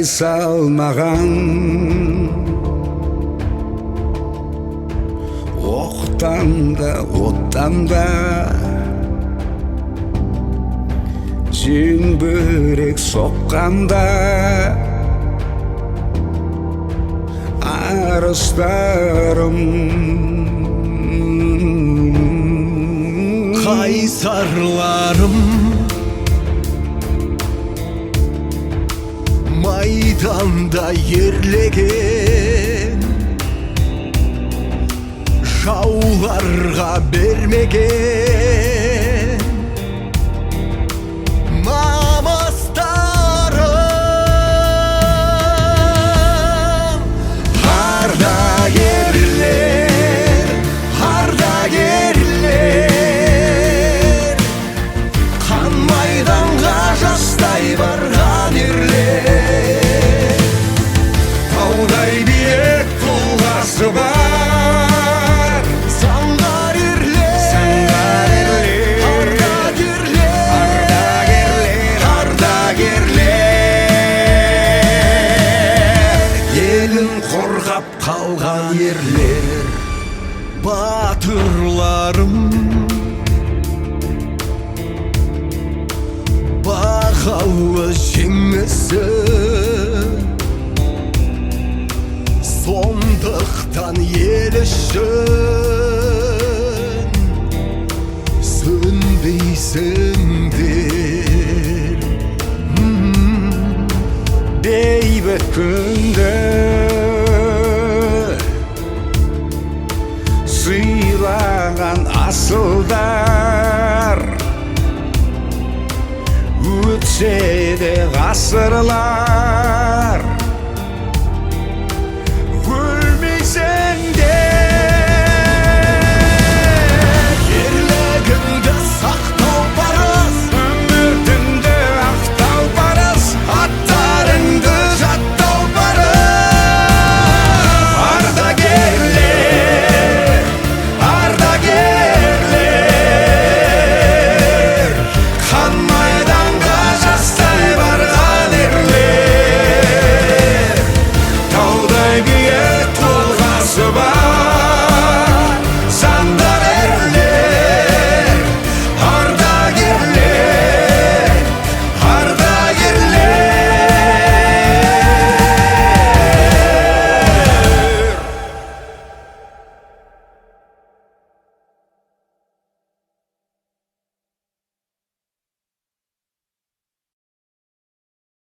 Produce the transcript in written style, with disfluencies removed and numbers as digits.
салмаған, оқтан да оттан да зеңбірек соққанда арыстарым қайсарларым майданда ерлеген, жауларға бермеген намыстарым. Ардагерлер, ардагерлер, қан майданға жастай барған ерлер, таудай биік тұлғасы бар заңғар ерлер, ардагерлер, елін қорғап қалған ерлер, батырларым, бағалы жеңісі, сондықтан ел үшін сөнбейсіңдер. бейбіт күнді сыйлаған асылдар, өтсе де ғасырлар,